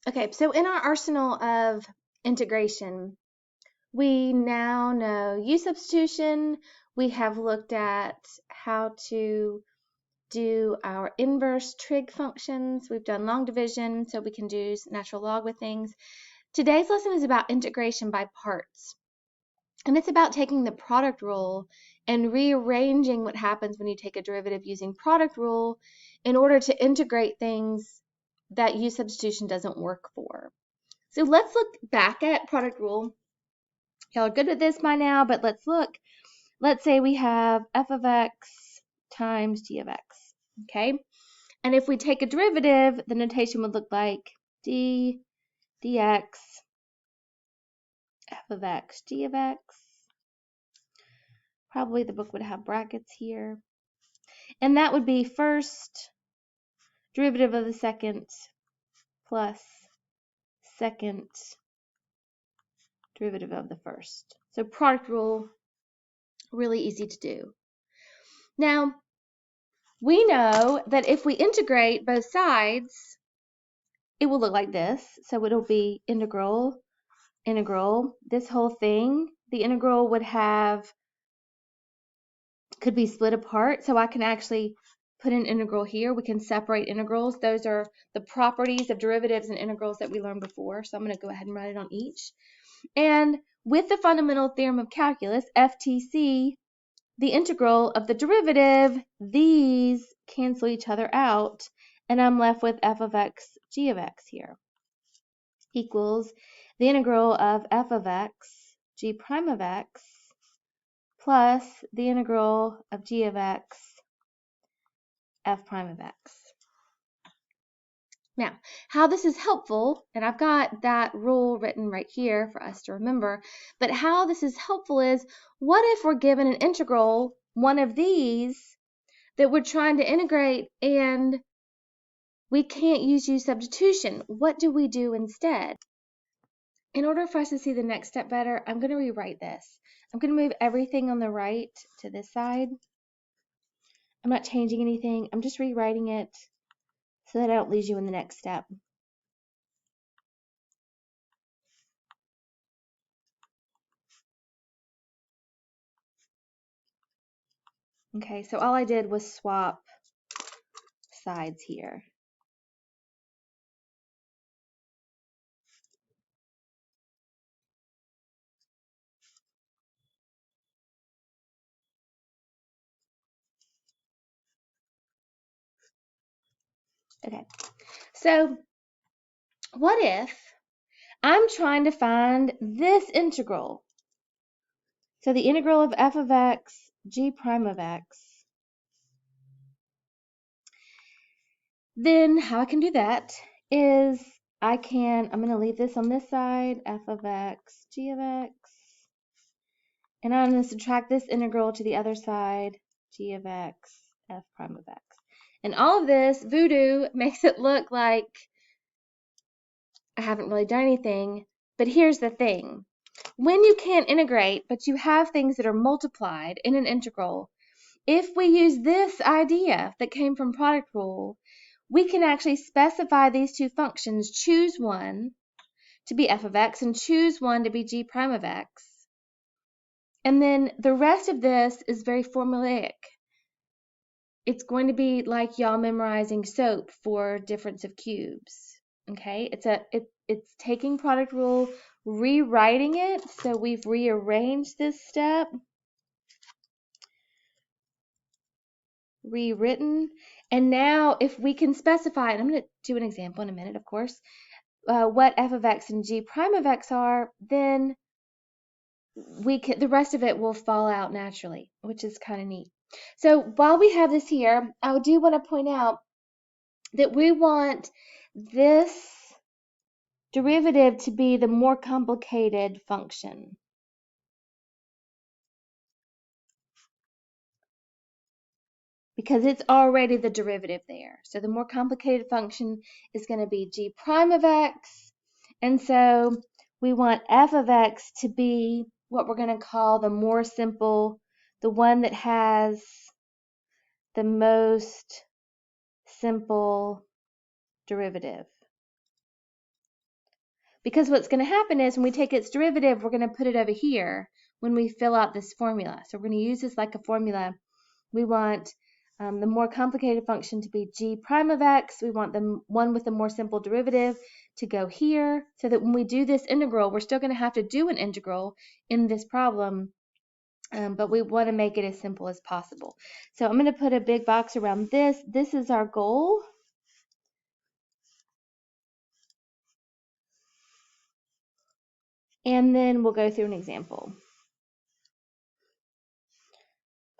Okay, so in our arsenal of integration, we now know U substitution. We have looked at how to do our inverse trig functions. We've done long division, so we can do natural log with things. Today's lesson is about integration by parts. And it's about taking the product rule and rearranging what happens when you take a derivative using product rule in order to integrate things that U substitution doesn't work for. So let's look back at product rule. Y'all are good with this by now, but let's look. Let's say we have f of x times g of x, okay? And if we take a derivative, the notation would look like d dx f of x g of x. Probably the book would have brackets here. And that would be first derivative of the second plus second derivative of the first. So product rule, really easy to do. Now, we know that if we integrate both sides, it will look like this. So it'll be integral, this whole thing. The integral could be split apart. So I can actually put an integral here. We can separate integrals. Those are the properties of derivatives and integrals that we learned before. So I'm going to go ahead and write it on each. And with the fundamental theorem of calculus, FTC, the integral of the derivative, these cancel each other out, and I'm left with f of x g of x here equals the integral of f of x g prime of x plus the integral of g of x f prime of x. Now, how this is helpful, and I've got that rule written right here for us to remember, but how this is helpful is, what if we're given an integral, one of these, that we're trying to integrate and we can't use U substitution? What do we do instead? In order for us to see the next step better, I'm going to rewrite this. I'm going to move everything on the right to this side. I'm not changing anything. I'm just rewriting it so that I don't lose you in the next step. Okay, so all I did was swap sides here. Okay, so what if I'm trying to find this integral? So the integral of f of x g prime of x. Then how I can do that is I'm going to leave this on this side, f of x g of x. And I'm going to subtract this integral to the other side, g of x f prime of x. And all of this, voodoo, makes it look like I haven't really done anything, but here's the thing. When you can't integrate, but you have things that are multiplied in an integral, if we use this idea that came from product rule, we can actually specify these two functions, choose one to be f of x and choose one to be g prime of x. And then the rest of this is very formulaic. It's going to be like y'all memorizing SOAP for difference of cubes. Okay, it's taking product rule, rewriting it, so we've rearranged this step, rewritten, and now if we can specify, and I'm going to do an example in a minute, of course, what f of x and g prime of x are, then the rest of it will fall out naturally, which is kind of neat. So while we have this here, I do want to point out that we want this derivative to be the more complicated function. Because it's already the derivative there. So the more complicated function is going to be g prime of x. And so we want f of x to be what we're going to call the more simple, the one that has the most simple derivative. Because what's going to happen is when we take its derivative, we're going to put it over here when we fill out this formula. So we're going to use this like a formula. We want the more complicated function to be g prime of x. We want the one with the more simple derivative to go here, so that when we do this integral, we're still going to have to do an integral in this problem, but we want to make it as simple as possible. So I'm going to put a big box around this. This is our goal. And then we'll go through an example.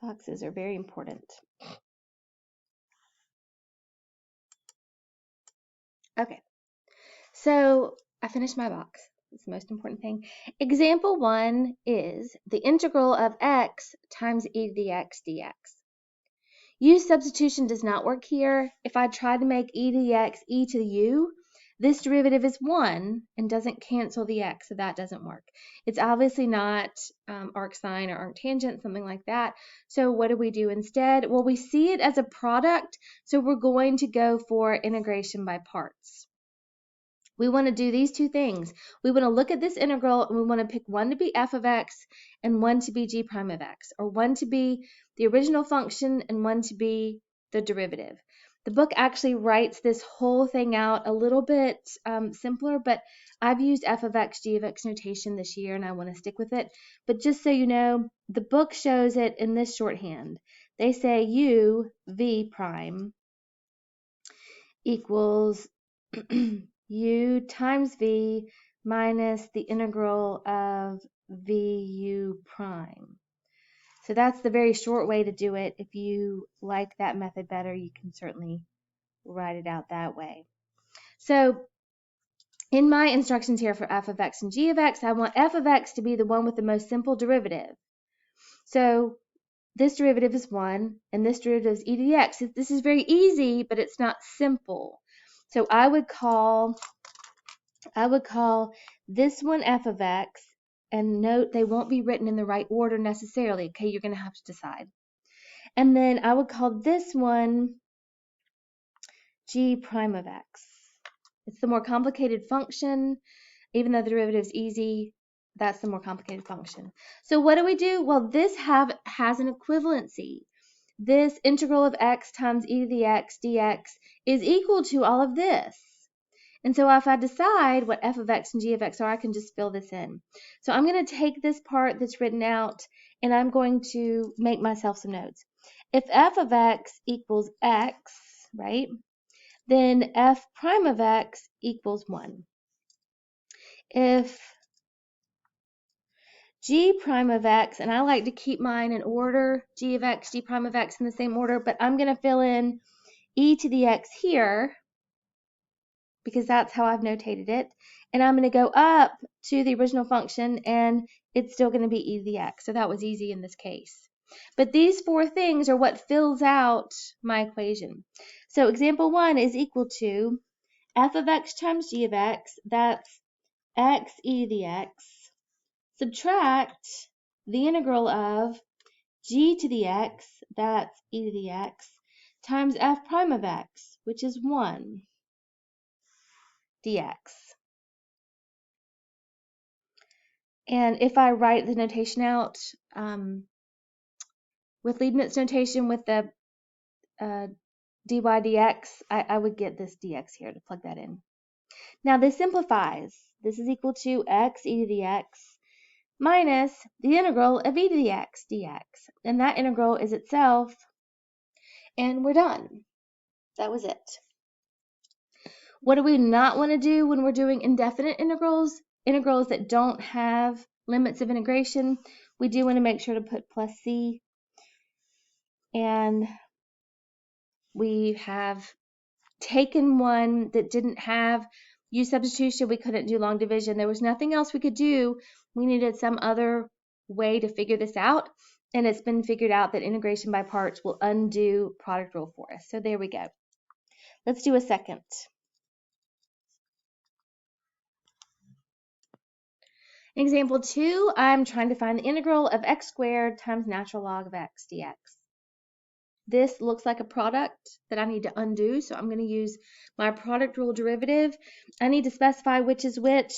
Boxes are very important. Okay, so I finished my box. That's the most important thing. Example 1 is the integral of x times e to the x dx. U substitution does not work here. If I try to make e to the x e to the u, this derivative is 1 and doesn't cancel the x, so that doesn't work. It's obviously not arcsine or arctangent, something like that. So what do we do instead? Well, we see it as a product, so we're going to go for integration by parts. We want to do these two things. We want to look at this integral and we want to pick one to be f of x and one to be g prime of x, or one to be the original function and one to be the derivative. The book actually writes this whole thing out a little bit simpler, but I've used f of x, g of x notation this year and I want to stick with it. But just so you know, the book shows it in this shorthand. They say u v prime equals u times v minus the integral of vu prime. So that's the very short way to do it. If you like that method better, you can certainly write it out that way. So in my instructions here for f of x and g of x, I want f of x to be the one with the most simple derivative. So this derivative is 1 and this derivative is e to the x. This is very easy, but it's not simple. So I would call this one f of x, and note they won't be written in the right order necessarily. Okay, you're going to have to decide. And then I would call this one g prime of x. It's the more complicated function. Even though the derivative is easy, that's the more complicated function. So what do we do? Well, this has an equivalency. This integral of x times e to the x dx is equal to all of this. And so if I decide what f of x and g of x are, I can just fill this in. So I'm going to take this part that's written out and I'm going to make myself some notes. If f of x equals x, right, then f prime of x equals 1. If g prime of x, and I like to keep mine in order, g of x, g prime of x in the same order, but I'm going to fill in e to the x here, because that's how I've notated it. And I'm going to go up to the original function, and it's still going to be e to the x. So that was easy in this case. But these four things are what fills out my equation. So example 1 is equal to f of x times g of x, that's x e to the x, subtract the integral of g to the x, that's e to the x, times f prime of x, which is 1 dx. And if I write the notation out with Leibniz notation with the dy dx, I would get this dx here to plug that in. Now this simplifies. This is equal to x e to the x minus the integral of e to the x dx. And that integral is itself, and we're done. That was it. What do we not want to do when we're doing indefinite integrals? Integrals that don't have limits of integration. We do want to make sure to put plus c. And we have taken one that didn't have u substitution. We couldn't do long division. There was nothing else we could do. We needed some other way to figure this out. And it's been figured out that integration by parts will undo product rule for us. So there we go. Let's do a second. In example 2, I'm trying to find the integral of x squared times natural log of x dx. This looks like a product that I need to undo, so I'm going to use my product rule derivative. I need to specify which is which.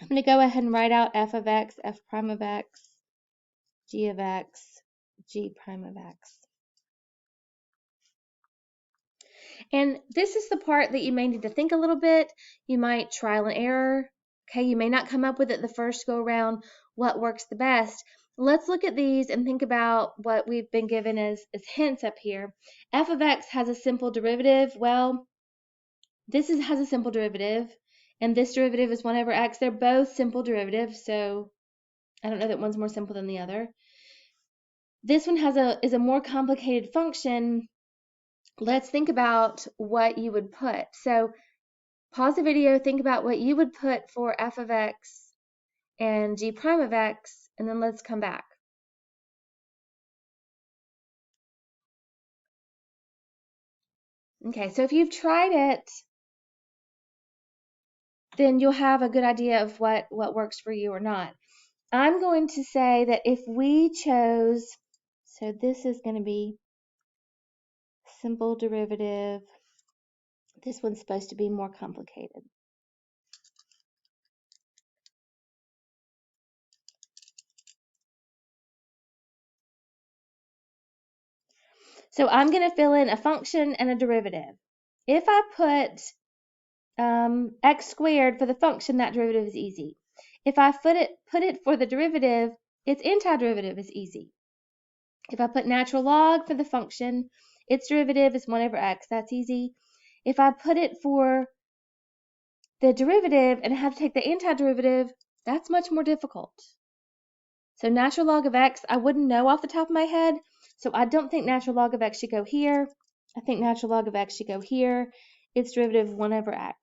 I'm going to go ahead and write out f of x, f prime of x, g of x, g prime of x. And this is the part that you may need to think a little bit. You might trial and error. Okay, you may not come up with it the first go around what works the best. Let's look at these and think about what we've been given as hints up here. F of x has a simple derivative. Well, this has a simple derivative, and this derivative is 1 over x. They're both simple derivatives, so I don't know that one's more simple than the other. This one is a more complicated function. Let's think about what you would put. So pause the video, think about what you would put for f of x and g prime of x, and then let's come back. Okay, so if you've tried it, then you'll have a good idea of what works for you or not. I'm going to say that if we chose, so this is going to be simple derivative, this one's supposed to be more complicated. So I'm going to fill in a function and a derivative. If I put x squared for the function, that derivative is easy. If I put it for the derivative, its antiderivative is easy. If I put natural log for the function, its derivative is 1 over x. That's easy. If I put it for the derivative and I have to take the antiderivative, that's much more difficult. So natural log of x, I wouldn't know off the top of my head, so I don't think natural log of x should go here. I think natural log of x should go here. Its derivative 1 over x.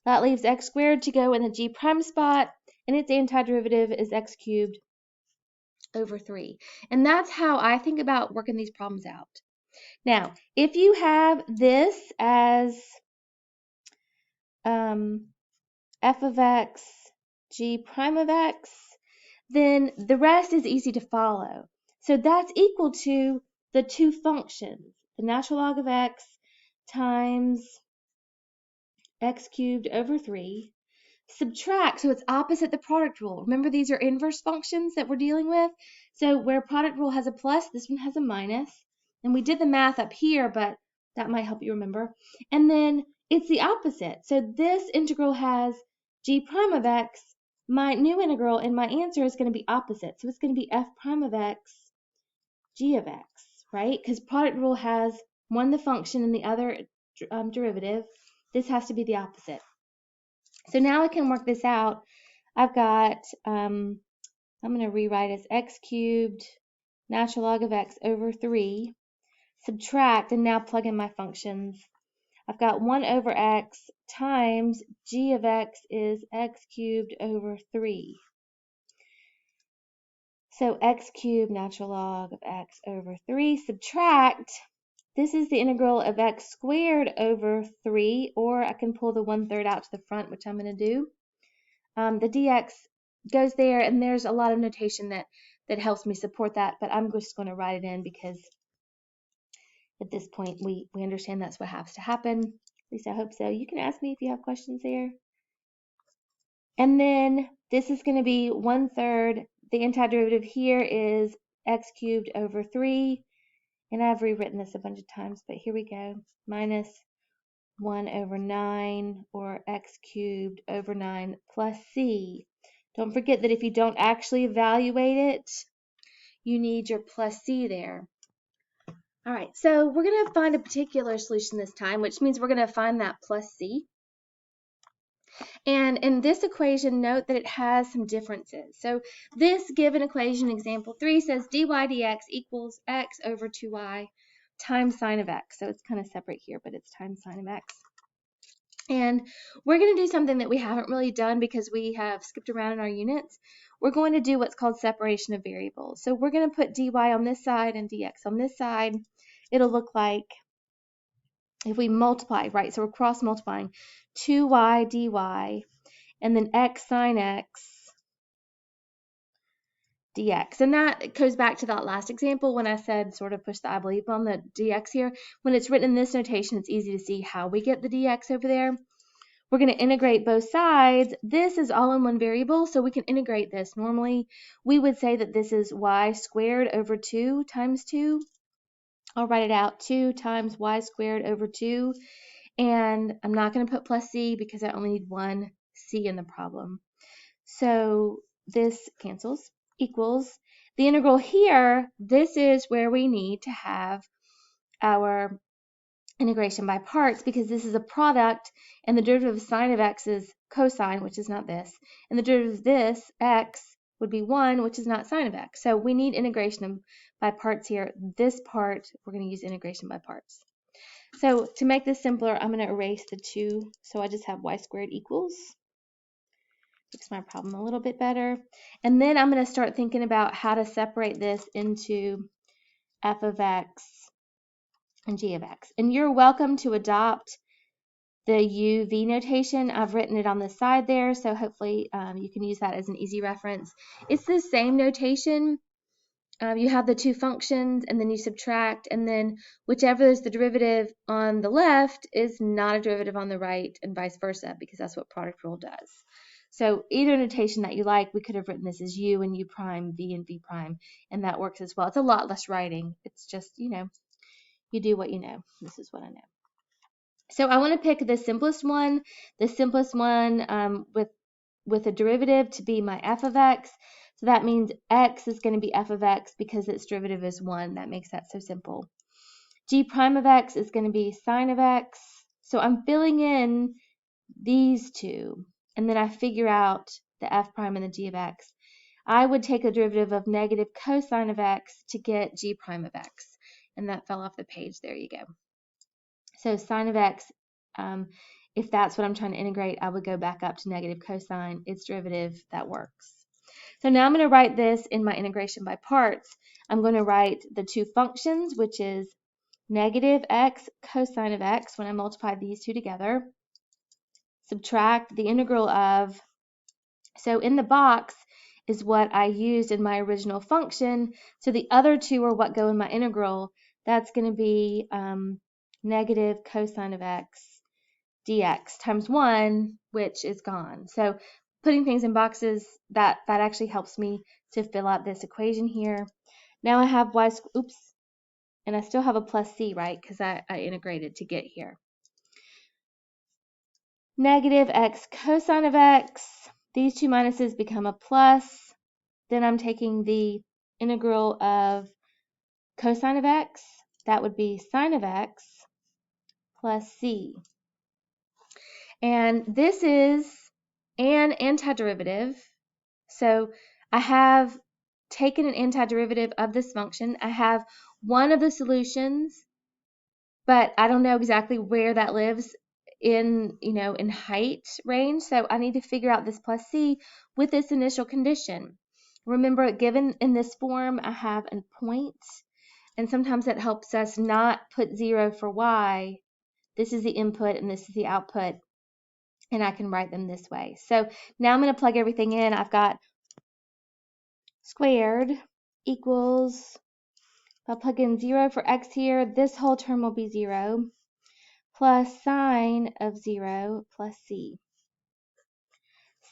That leaves x squared to go in the g prime spot, and its antiderivative is x cubed over 3. And that's how I think about working these problems out. Now, if you have this as f of x, g prime of x, then the rest is easy to follow. So that's equal to the two functions, the natural log of x times x cubed over 3. Subtract, so it's opposite the product rule. Remember, these are inverse functions that we're dealing with. So where product rule has a plus, this one has a minus. And we did the math up here, but that might help you remember. And then it's the opposite. So this integral has g prime of x. My new integral and my answer is going to be opposite. So it's going to be f prime of x, g of x, right? Because product rule has one the function and the other derivative. This has to be the opposite. So now I can work this out. I've got, I'm going to rewrite as x cubed natural log of x over 3, subtract, and now plug in my functions. I've got 1 over x times g of x is x cubed over 3. So x cubed natural log of x over 3, subtract, this is the integral of x squared over 3, or I can pull the 1/3 out to the front, which I'm going to do. The dx goes there, and there's a lot of notation that helps me support that, but I'm just going to write it in because at this point we understand that's what has to happen. At least I hope so. You can ask me if you have questions there. And then this is going to be 1/3. The antiderivative here is x cubed over 3, and I've rewritten this a bunch of times, but here we go, minus 1 over 9, or x cubed over 9 plus c. Don't forget that if you don't actually evaluate it, you need your plus c there. All right, so we're going to find a particular solution this time, which means we're going to find that plus c. And in this equation, note that it has some differences. So this given equation, example 3, says dy dx equals x over 2y times sine of x. So it's kind of separate here, but it's times sine of x. And we're going to do something that we haven't really done because we have skipped around in our units. We're going to do what's called separation of variables. So we're going to put dy on this side and dx on this side. It'll look like if we multiply, right? So we're cross multiplying 2y dy and then x sine x dx. And that goes back to that last example when I said sort of push the I believe on the dx here. When it's written in this notation, it's easy to see how we get the dx over there. we're going to integrate both sides. This is all in one variable, so we can integrate this. Normally, we would say that this is y squared over 2 times 2. I'll write it out, 2 times y squared over 2. And I'm not going to put plus c because I only need one c in the problem. So this cancels, equals the integral here. This is where we need to have our integration by parts, because this is a product and the derivative of sine of x is cosine, which is not this, and the derivative of this x would be 1, which is not sine of x. So we need integration by parts here. This part, we're going to use integration by parts. So to make this simpler, I'm going to erase the 2, so I just have y squared equals. Makes my problem a little bit better. And then I'm going to start thinking about how to separate this into f of x and g of x. And you're welcome to adopt the UV notation. I've written it on the side there, so hopefully you can use that as an easy reference. It's the same notation. You have the two functions, and then you subtract, and then whichever is the derivative on the left is not a derivative on the right, and vice versa, because that's what product rule does. So either notation that you like, we could have written this as u and u prime, v and v prime, and that works as well. It's a lot less writing. It's just, you know, you do what you know. This is what I know. So I want to pick the simplest one with a derivative to be my f of x. So that means x is going to be f of x because its derivative is 1. That makes that so simple. G prime of x is going to be sine of x. So I'm filling in these two, and then I figure out the f prime and the g of x. I would take the derivative of negative cosine of x to get g prime of x. And that fell off the page. There you go. So sine of x, if that's what I'm trying to integrate, I would go back up to negative cosine. Its derivative, that works. So now I'm going to write this in my integration by parts. I'm going to write the two functions, which is negative x cosine of x when I multiply these two together. Subtract the integral of, so in the box is what I used in my original function. So the other two are what go in my integral. That's going to be negative cosine of x dx times 1, which is gone. So putting things in boxes, that actually helps me to fill out this equation here. Now I have y, oops, and I still have a plus c, right? Because I integrated to get here. Negative x cosine of x. These two minuses become a plus. Then I'm taking the integral of cosine of x. That would be sine of x plus c. And this is an antiderivative. So I have taken an antiderivative of this function. I have one of the solutions, but I don't know exactly where that lives in, in height range. So I need to figure out this plus c with this initial condition. Remember, given in this form, I have a point, and sometimes it helps us not put 0 for y. This is the input and this is the output, and I can write them this way. So now I'm going to plug everything in. I've got squared equals, if I plug in 0 for x here, this whole term will be 0, plus sine of 0 plus c.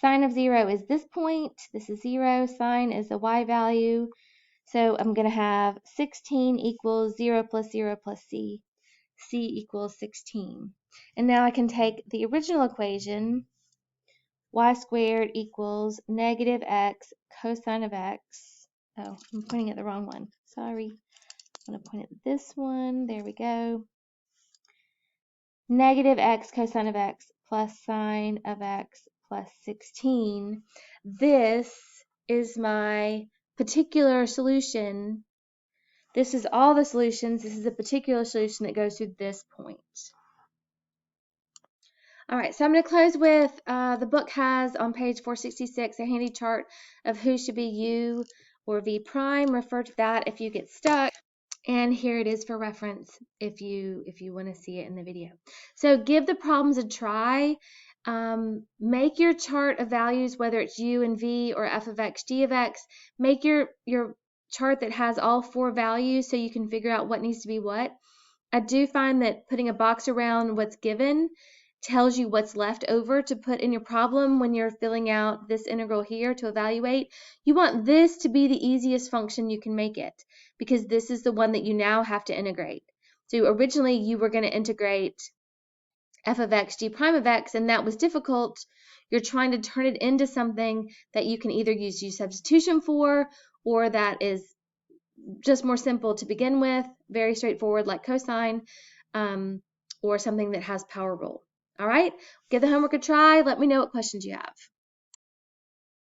Sine of 0 is this point. This is 0. Sine is the y value. So I'm going to have 16 equals 0 plus 0 plus c. C equals 16. And now I can take the original equation, y squared equals negative x cosine of x. Oh, I'm pointing at the wrong one. Sorry. I'm going to point at this one. There we go. Negative x cosine of x plus sine of x plus 16. This is my particular solution. This is all the solutions. This is a particular solution that goes through this point. All right, so I'm going to close with the book has on page 466 a handy chart of who should be u or v prime. Refer to that if you get stuck. And here it is for reference if you want to see it in the video. So give the problems a try. Make your chart of values, whether it's u and v or f of x, g of x. Make your chart that has all 4 values so you can figure out what needs to be what. I do find that putting a box around what's given tells you what's left over to put in your problem when you're filling out this integral here to evaluate. You want this to be the easiest function you can make it, because this is the one that you now have to integrate. So originally you were going to integrate f of x g prime of x, and that was difficult. You're trying to turn it into something that you can either use substitution for, or that is just more simple to begin with, very straightforward like cosine, or something that has power rule. All right, give the homework a try. Let me know what questions you have.